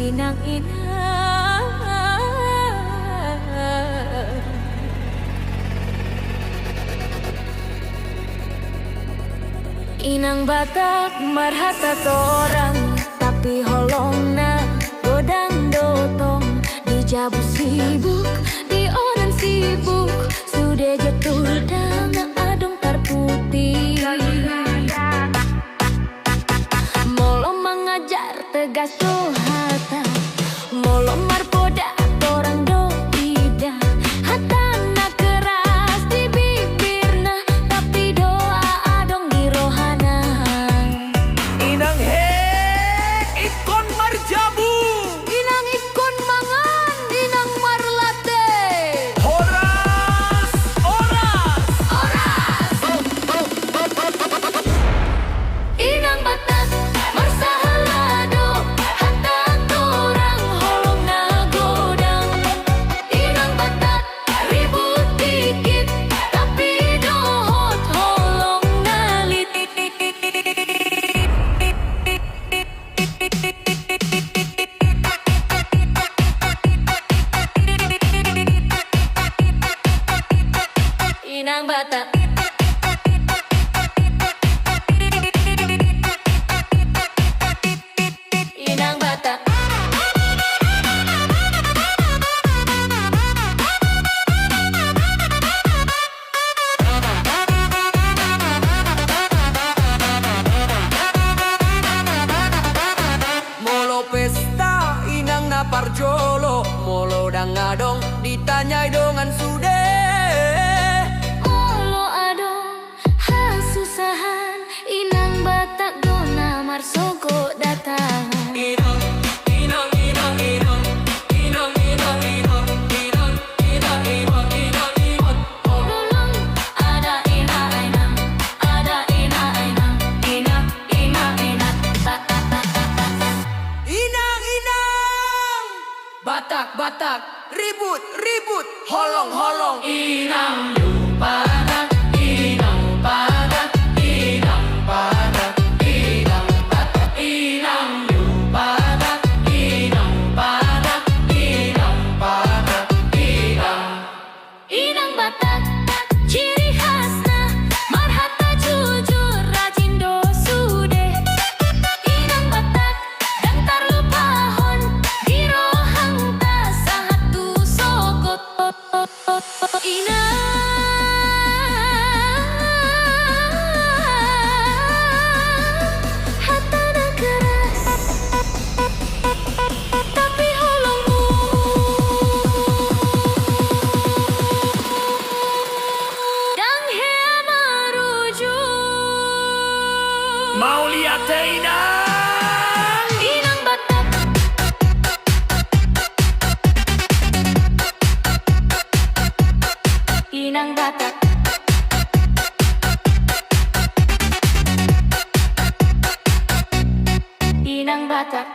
inang-inang Inang Batak marhata torang, tapi holongna godang dotong. Di Jabu sibuk, di Onan sibuk, sudah jatuh dang adong tar putih. Molo mengajar tegas tuh hata, molo marpoda torang do ida. Hatana keras di bibirna, tapi doa adong di rohana. Inang ikon marjabu, Inang ikon mangan, inang marlate. Horas, oras, Inang Batak marsahalado, hata torang holong nagodang. Inang Batak ribut dikit, tapi dohot holong nalit. Inang Batak Inang Batak molo pesta inang na parjolo, molo dang adong ditanyai dongan sude. Molo adong hasusahan, Inang Batak dona marsogo datang. Inang, inang, inang, inang, inang, inang, inang, inang, inang, inang, inang, inang. Lulung ada inang, ada inang, inang, inang, tak tak tak tak tak. Inang, inang, Batak, Batak, ribut, ribut, holong, holong. Inang Batak, inang Batak, inang Batak, inang Batak, inang Batak, inang Batak, inang Batak, inang. Inang Batak ciri khasna marhata jujur rajin do sude. Inang Batak dantar lupahon girohang ta satu sogot. Inang hatana keras, tapi holongmu dang hea maruju. Mau lihat Inang? Inang Batak Inang Batak Inang Batak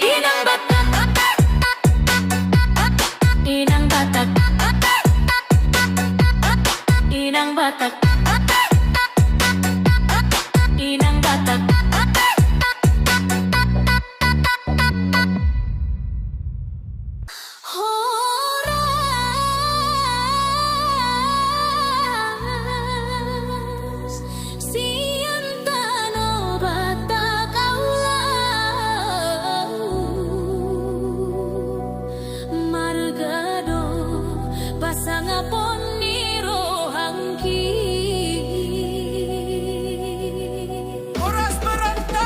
Inang Batak Inang Batak Inang Batak Inang Batak Horas siantano Batak aulau margado pasangapon ni rohangki. Horas merantau.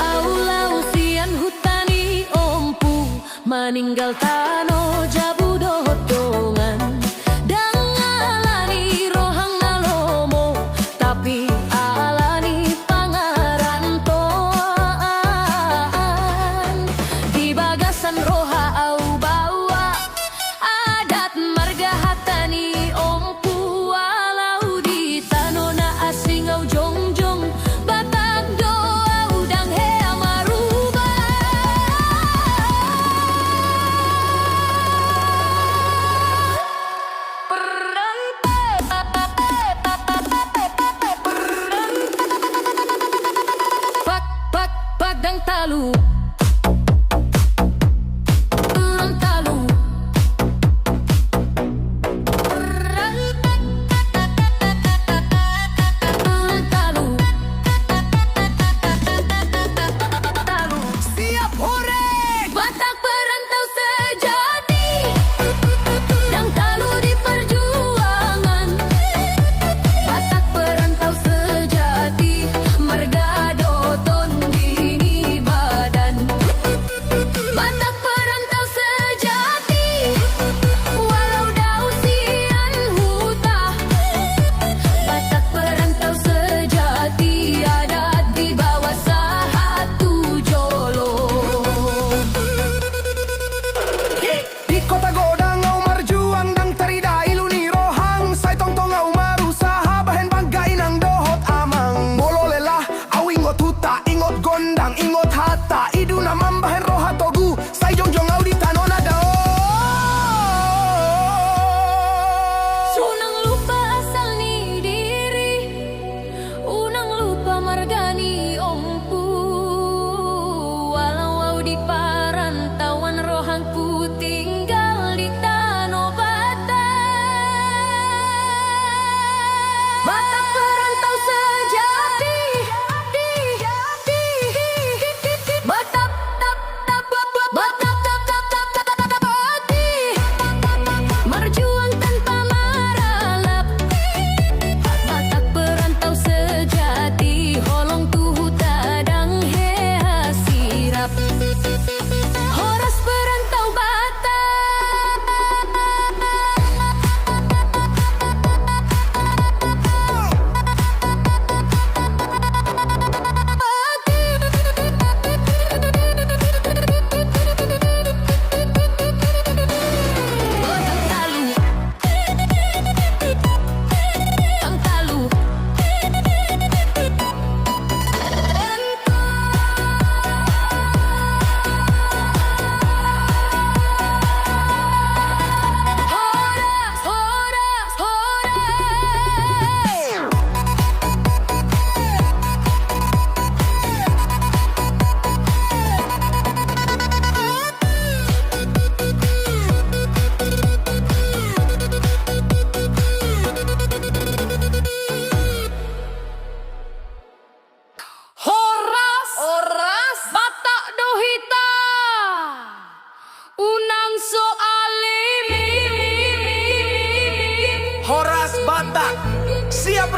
Aulau sian hutani ompu meninggal tano jabu dohodongan.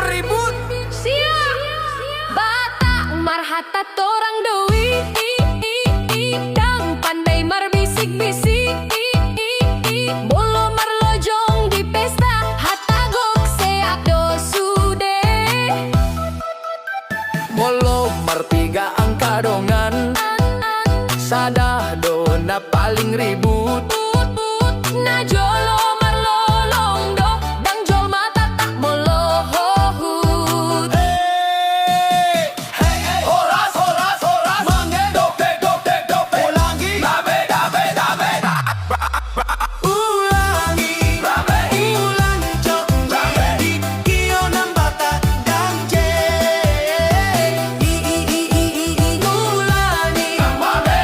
ribut. Siap. Batak marhata torang dewi, dang pandai marbisik-bisik, bolo marlojong di pesta, hatagok seak do sude. Molo marpiga ang kadongan, sada do na paling ribut. Na jolo marlolong do, dang jol mata tak molohut. Hey, hey, hey, horas, horas, horas. Mange dope, dope, dope. Ulangi, dabe, dabe, dabe. Ulangi, dabe, ulangi, cok, dabe. Di kio ng bata, dangje. Ulangi, dabe,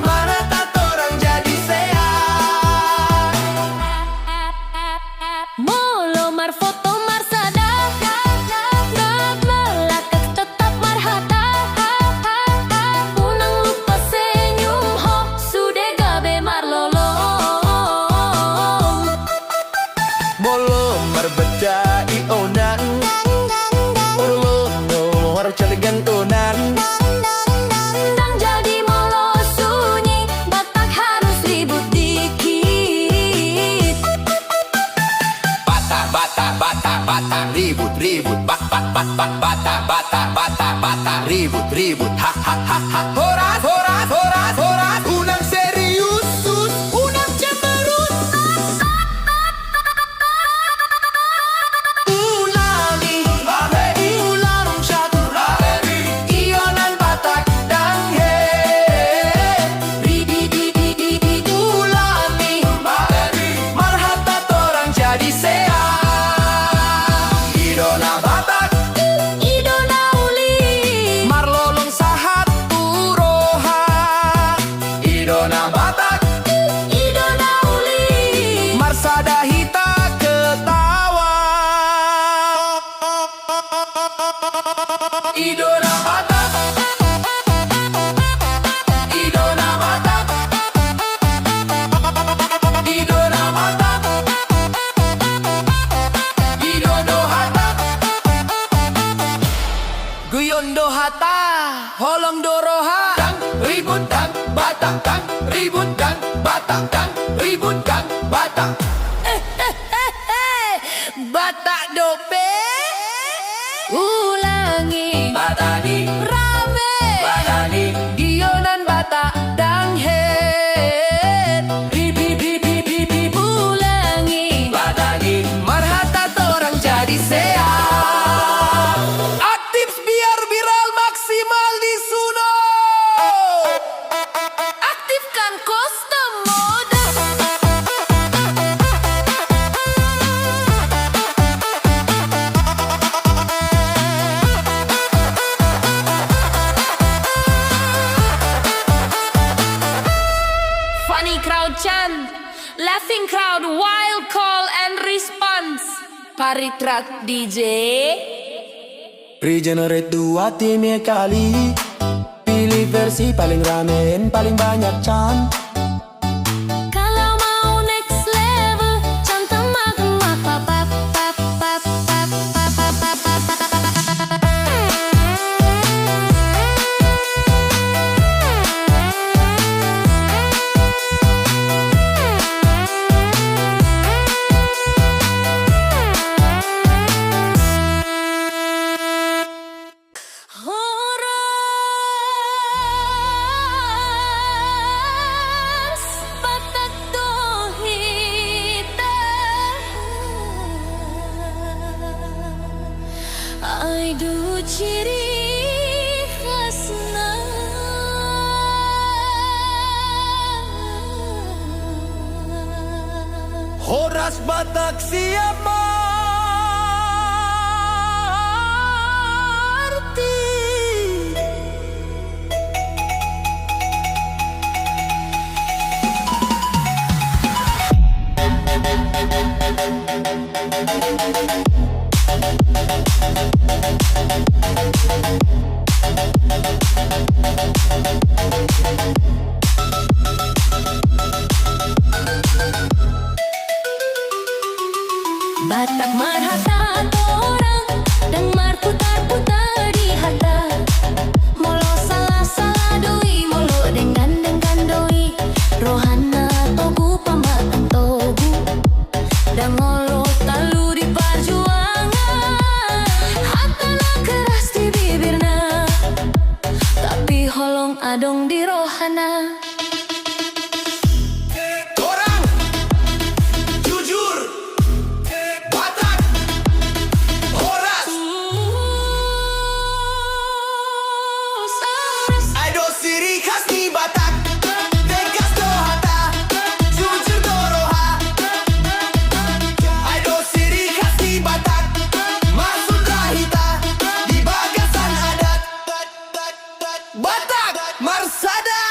marata torang jadi sehat. Molo marfoto marsada, melakak tetap marhata. Unang lupa senyum ho, sude gabe marlolong. Molo marbeda ionan, ulo no har caligan tonan. Dan jadi molo sunyi, Batak harus ribut dikit. Bata, bata, bata, bata, ribut, ribut, bata, ribut, ribut, ha, ha, ha, ha. Horas, horas, horas, horas, unang serius, sus, unang cemerut. Ulangi, ularong syatur, iyonan Batak dan he. Ulangi, marhata torang jadi sehat. Idona Batak, Idona uli, marlolong sahat turoha. Idona Batak, Idona uli. marsada hita ketawa. Idona Batak, Idona Batak, Idona Batak, Idono Hata, Guyondo Hata, Holong Doroha. Dang, ribut dang, Batak dang, ribut dang, Batak dang, ribut dang, Batak. Batak dope, Ulangi, Batani, rame, Batani, Gionan Batak dang het. Ulangi, Batani, marhata torang jadi sehat. Aktif biar viral maksimal di Suno. aktifkan custom mode. Funny crowd chant, laughing crowd, wild call and response. Paritrak DJ. Regenerate dua timnya kali. Pilih versi paling ramen, paling banyak chant. Kalau mau next level, canta makan mapa pap pap pap pap pap pap pap. Horas Batak dohita, ai du ciri khasna. Horas Batak siap marti. Batak marhata torang Dang mar putar-putar di hata. Molo salah-salah doi, molo dengan doi. Rohana togu pamatang togu. Dang molo talu di perjuangan. Hatana keras di bibirna, tapi holong adong di rohana. Torang jujur Batak Horas Aido ciri khas di Batak Tegas do hata Jujur do roha Aido ciri khas di Batak Maksud rahita Di bagasan adat Batak Marsada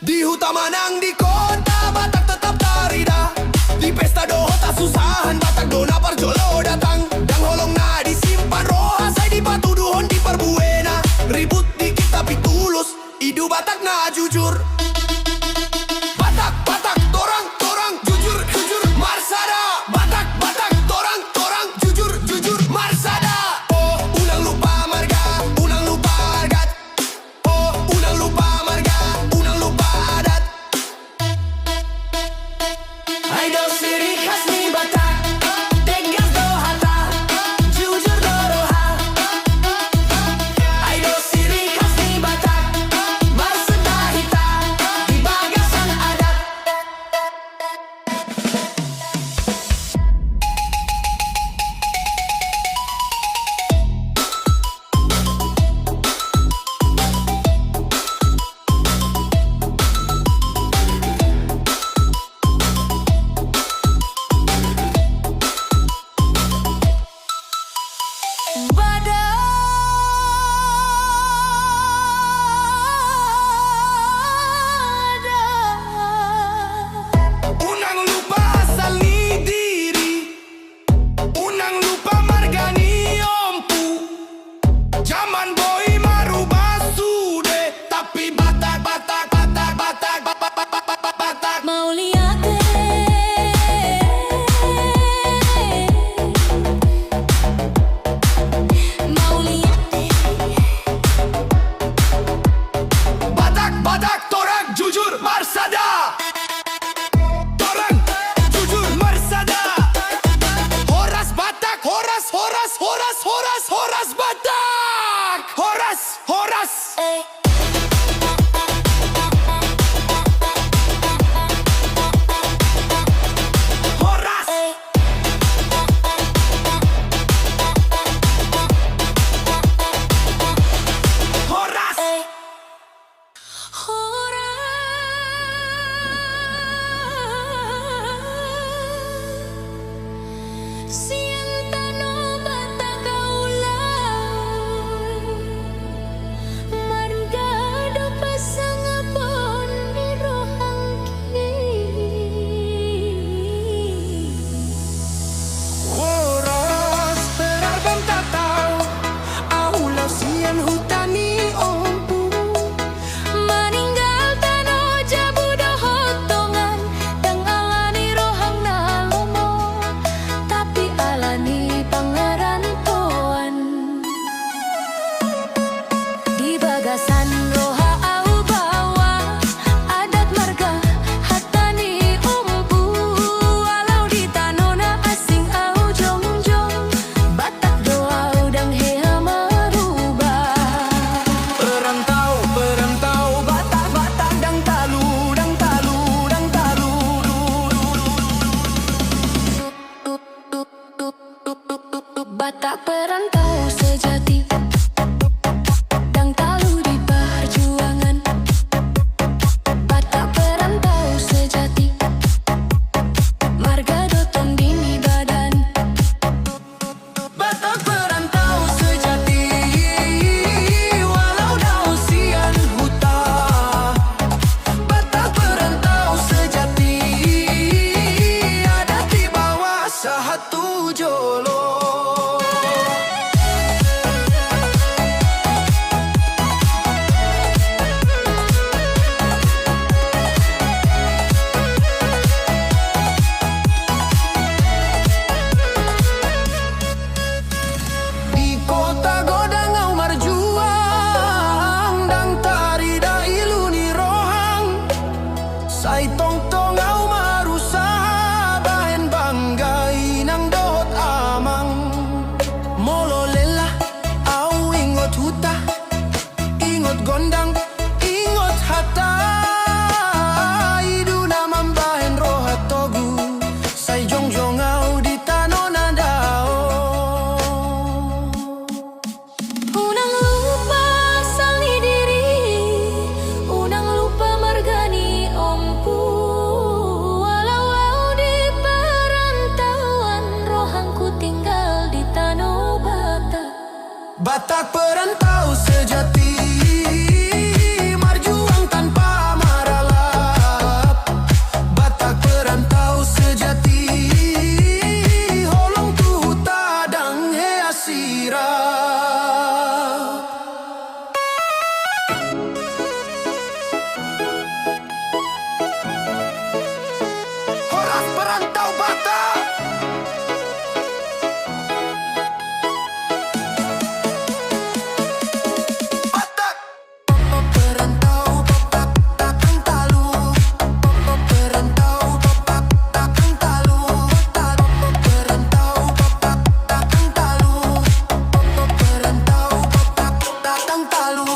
Di Hutamanang di kota Batak tetap tarida. Di pesta doho tak susahan Batak dona parjolo datang. Dang holong na disimpan roha. Saya di batu duhon di perbuena. Ribut dikit tapi tulus. Idu Batak na jujur. Batak, Batak, torang, torang, jujur, jujur, Marsada. Batak, Batak, torang, torang, jujur, jujur, Marsada. Oh, unang lupa marga, unang lupa hargat. Oh, unang lupa marga, unang lupa adat. Aido ciri khas ni Batak, tegas do hata, jujur do roha. Aido ciri khas ni Batak, bersenda hita, di bagasan adat. Unang lupa asal ni diri, unang lupa marga ni ompu. Zaman boy marubah sude, tapi Batak, Batak, Batak, Batak, Batak, Batak, Batak. Mau lihat mau lihat Batak, Batak, torang jujur Marsada. Torang jujur Marsada. Horas Batak, Horas, Horas, Horas, Horas, Horas Batak. Horas, Horas. Horas. Horas. Sienta no bata kaulan. Marga do pasang apon di rohangki. Horas berarbam tatau. Aulau sian hutani ompu. Maninggal tano jabu do hotongan. Dang alani rohang na lomo, tapi alani pangarantoan. Di bagasan roha au bawa, adat marga hatani umpu. Walau di tanona asing au jongjong, Batak doa udang heha merubah. Perantau, perantau, Batak, Batak, dang talu, dang talu, dang talu. Batak perantau sejati, dang talu di perjuangan. Batak perantau sejati, marga dotong dini badan. Batak perantau sejati, walau dah usian huta. Batak perantau sejati, ada di bawah satu jolo. Batak perantau sejati, marjuang tanpa maralap. Batak perantau sejati, holong tu tadang he asirap. Horas perantau Batak. Batak perantau Batak takkan talu. Perantau Batak takkan talu. Perantau Batak takkan talu. Perantau Batak takkan talu.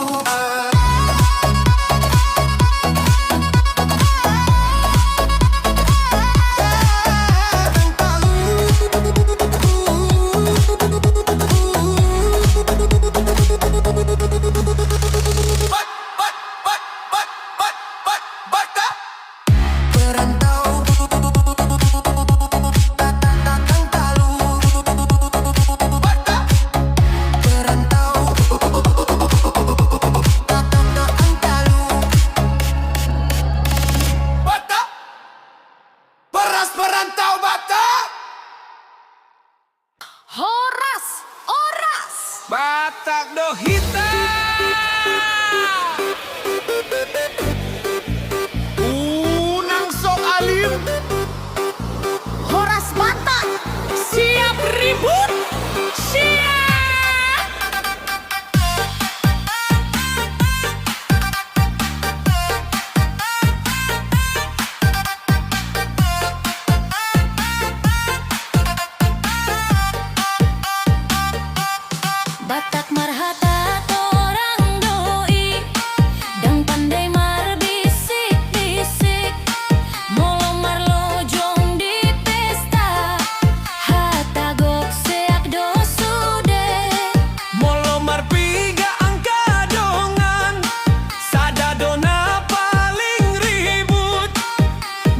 Batak perantau takkan talu. Batak perantau takkan talu. Batak beras perantau Batak. Horas, oras. Batak Dohita. Unang sok alim. Horas Batak. Siap ribut. Siap. Batak marhata torang doi, dang pandai marbisik-bisik, molo marlojong di pesta, hatagok seak dosude. Molo marpiga angka dongan, sadadona paling ribut.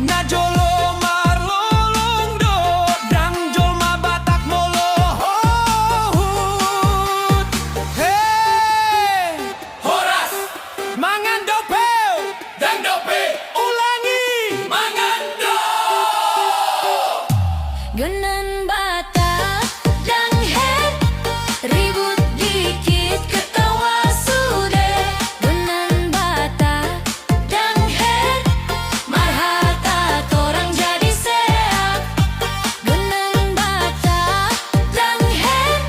Najolo marlolong do, dang jolma Batak molo hohut. Hey, Horas, mangan dopeu, dang dope, ulangi, mangan do. Geunan Batak dang het, ribut dikit ketawa sude. Geunan Batak dang het, marhata torang jadi seak. Geunan Batak dang het,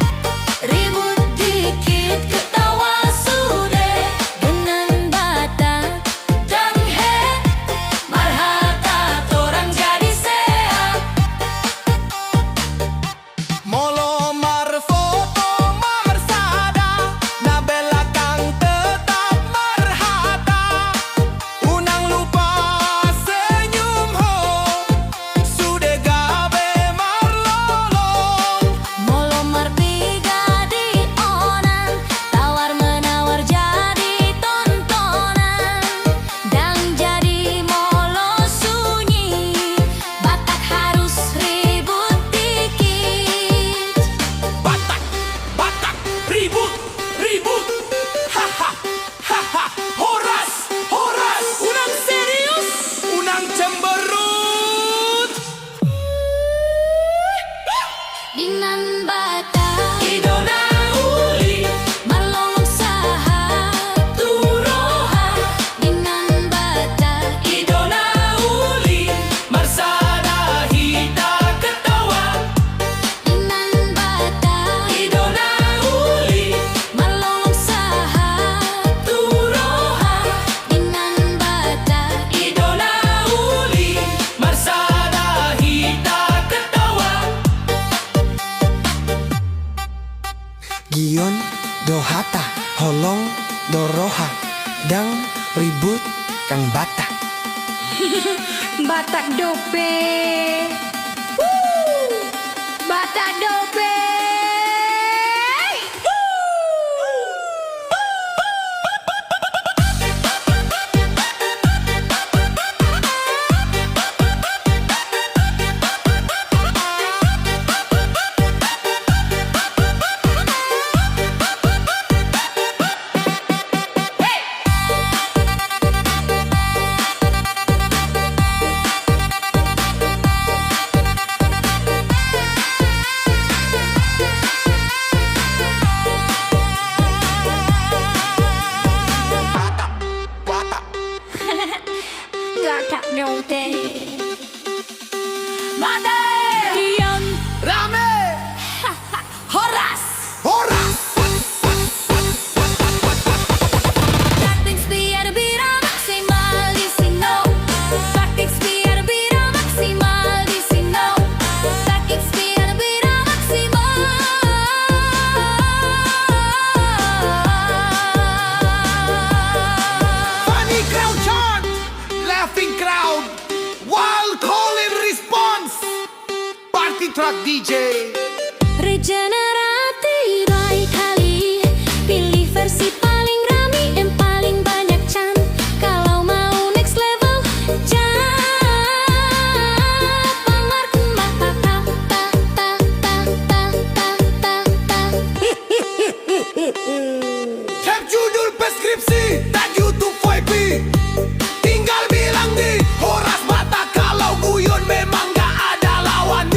ribut dikit ketawa sude. Geunan Batak dang het, marhata torang jadi seak. Molo marfoto marsada, na belakang tetap marhata. Unang lupa senyum ho, sude gabe marlolong. Molo marpiga di onan, tawar menawar jadi tontonan, dang jadi molo sunyi, Batak harus ribut dikit. Batak, Batak, ribut, ribut. Haha, haha, horas, horas. Unang serius, unang cemberut. Dinan Batak Idona uli, marlolong saha turoha. Dinan Batak idona uli, marsada hita ketawa. Dinan Batak Idona uli, marlolong saha turoha. Dinan Batak Idona uli, marsada hita ketawa. Gion dohata, holong doroha, dang ribut kang Batak. Batak dope. Batak dope. Made Dion Rame Horas Horas Tactics biar bira maksimal di sini. Tactics biar bira maksimal di sini. Tactics biar bira maksimal. Funny crowd chant Laughing crowd Wild call and response Party truck DJ Regenerasi baik kali. Pilih versi paling rame yang paling banyak can. Kalau mau next level Japang Markemah ta ta ta ta ta ta ta ta ta. Cap judul preskripsi Tag YouTube FYP Tinggal bilang di Horas mata kalau guyon memang gak ada lawan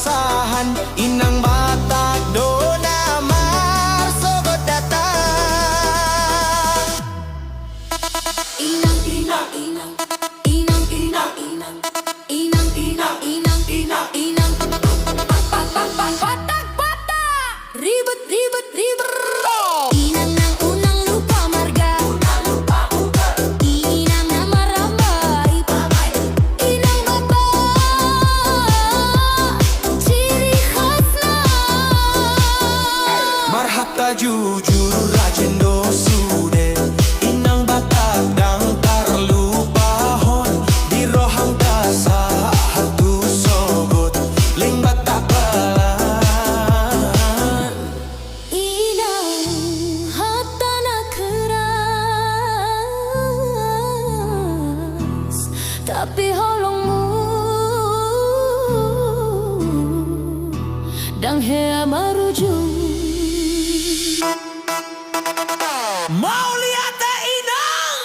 susahan. Inang Batak dona marsogot datang. Inang, inang, inang, inang, inang, inang, inang, inang, inang, inang, inang, Batak, Batak, ribet, ribet, ribet. Inang nang unang lupa marga, inang na maramay, inang Batak, ciri khasna. Marhata jujur rajin dosude. Inang Batak dang tarlupahon. Di rohang tasa hatu sogot. Ling Batak pelan. Inang hatana keras, tapi holongmu dang hea marujung. Mau lihat tak Inang?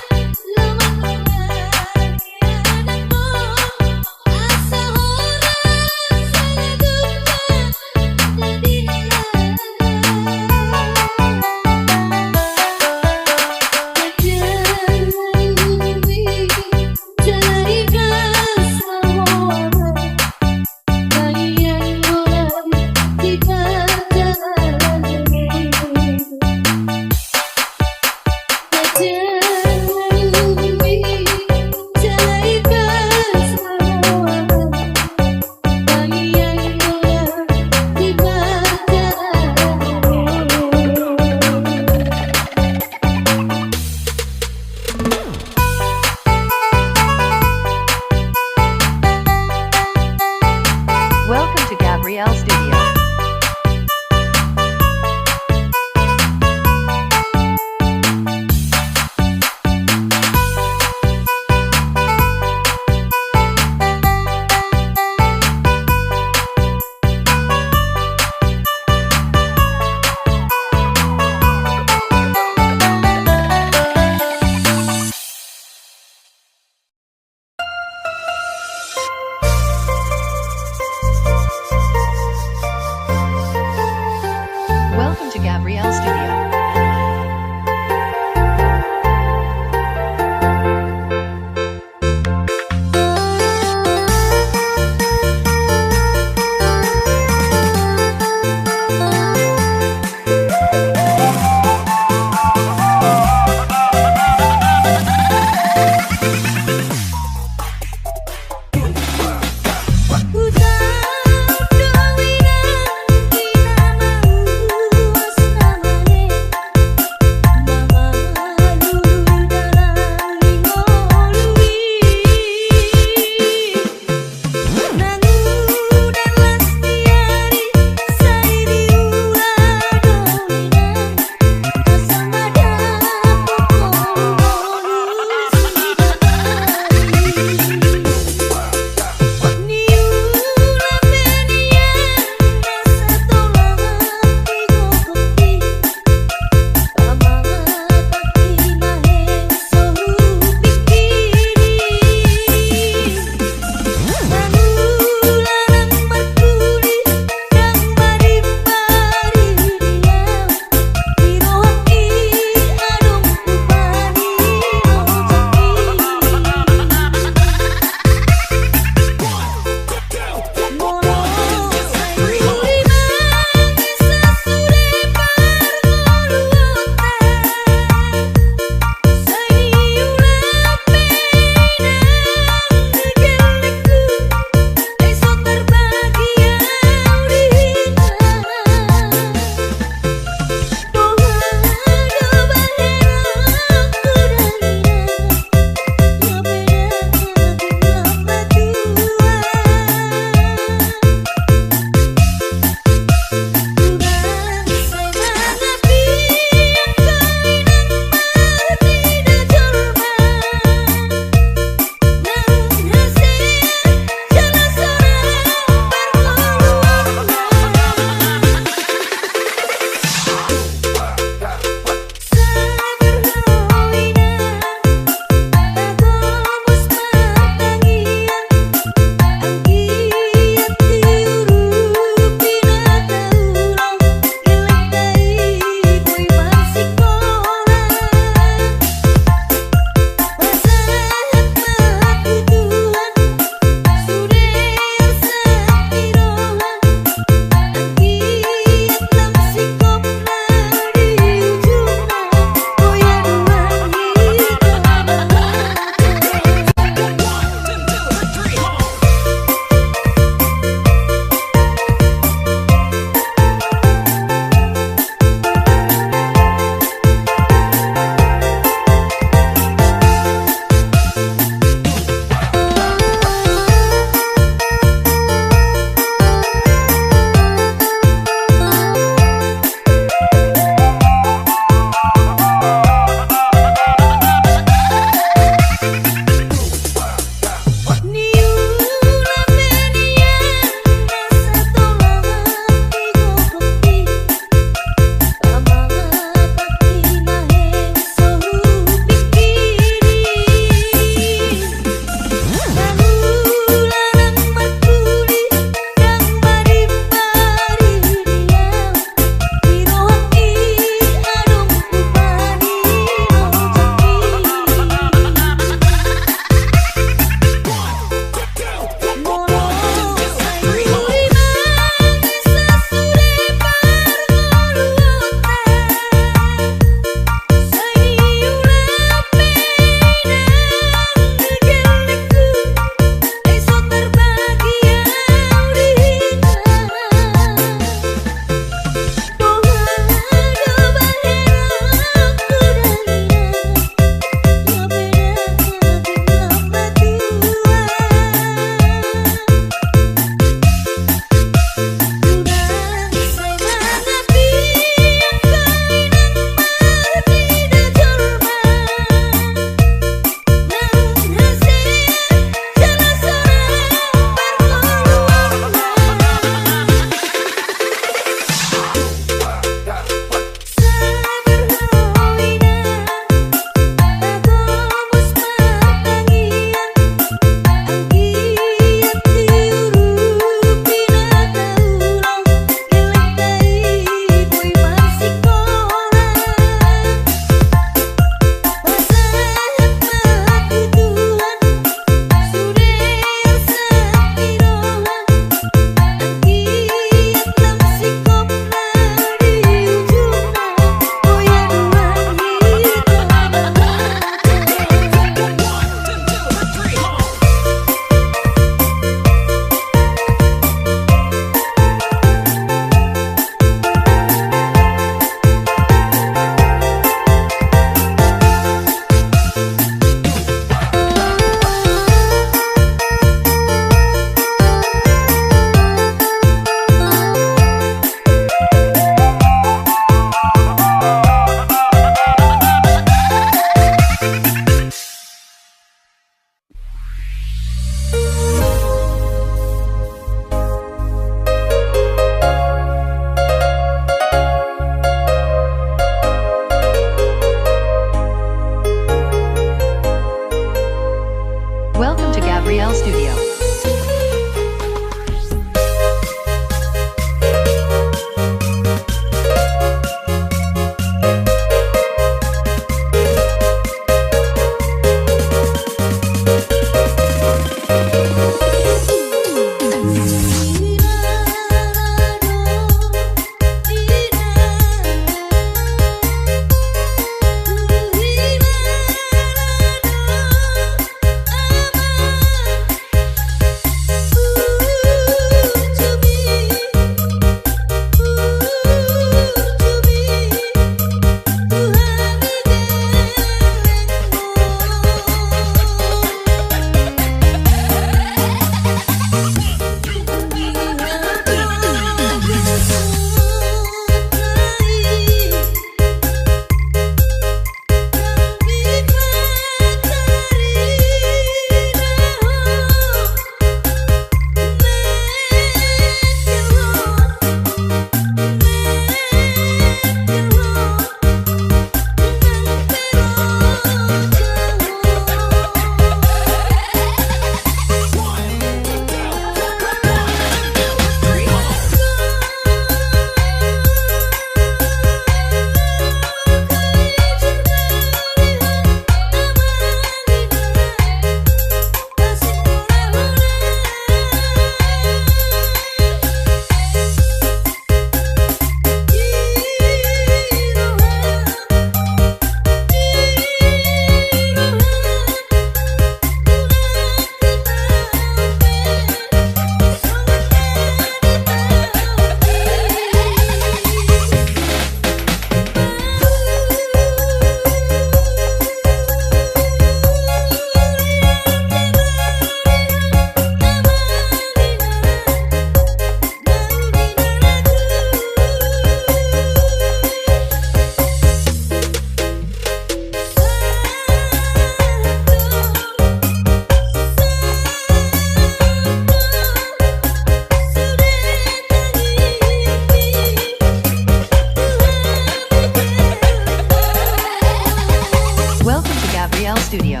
Studio.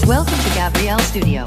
Welcome to Gabrielle Studio.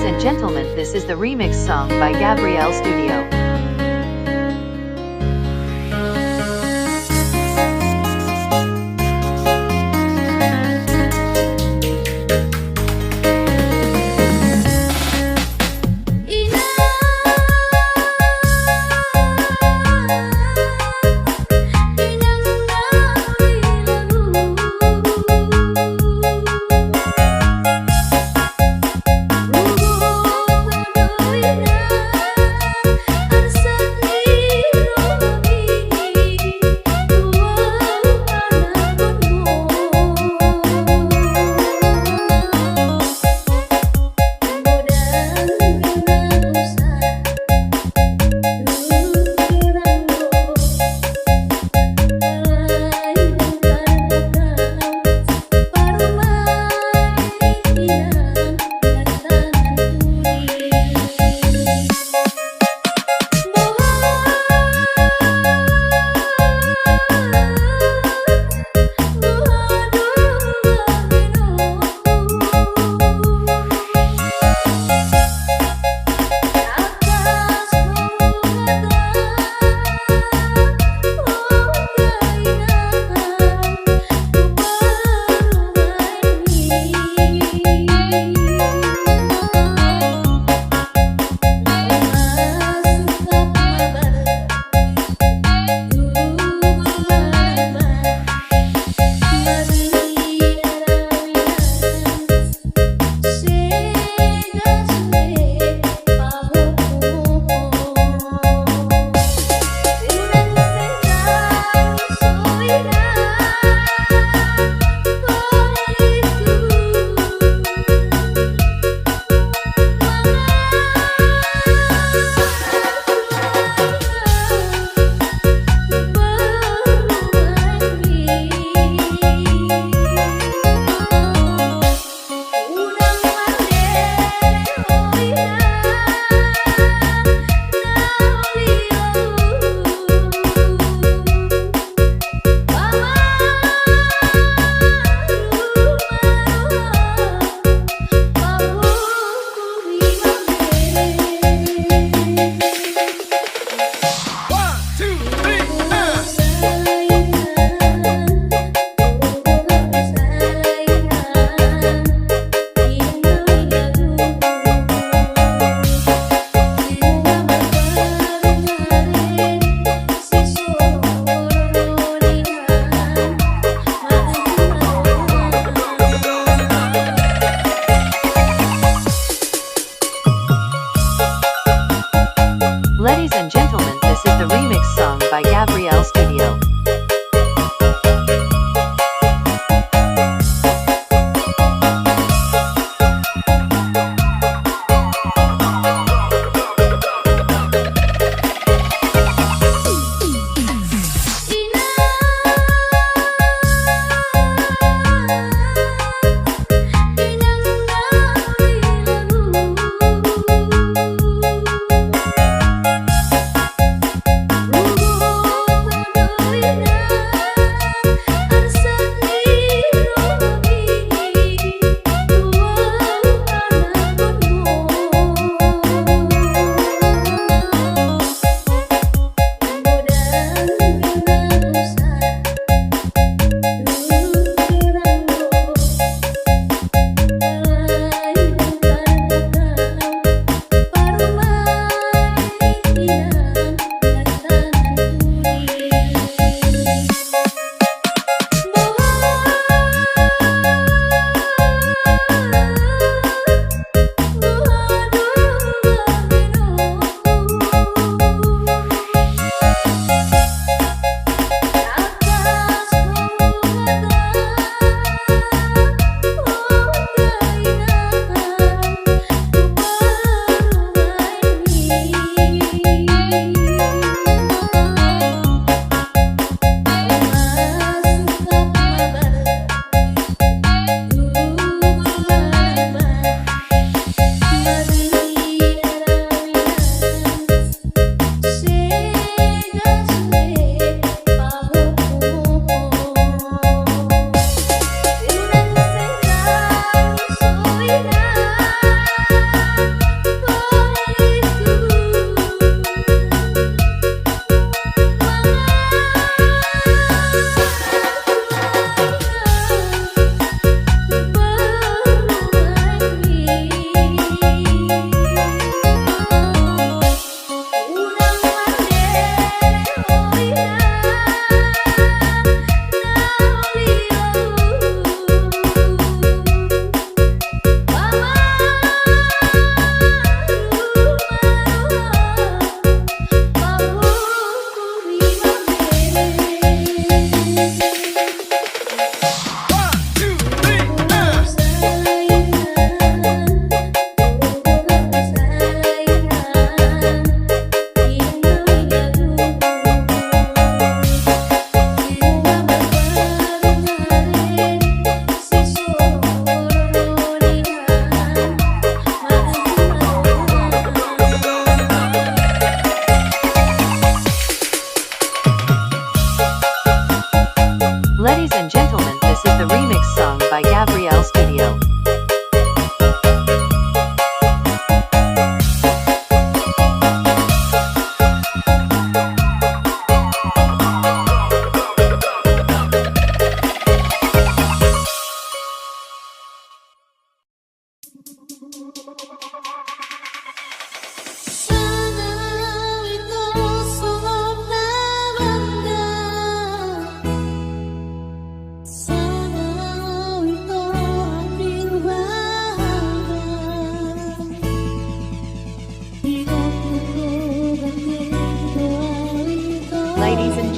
Ladies and gentlemen, this is the remix song by Gabrielle Studio. Ladies and gentlemen, this is the remix song by Gabrielle Studio.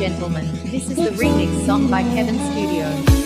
gentlemen, this is the remix song by Kevin Studio.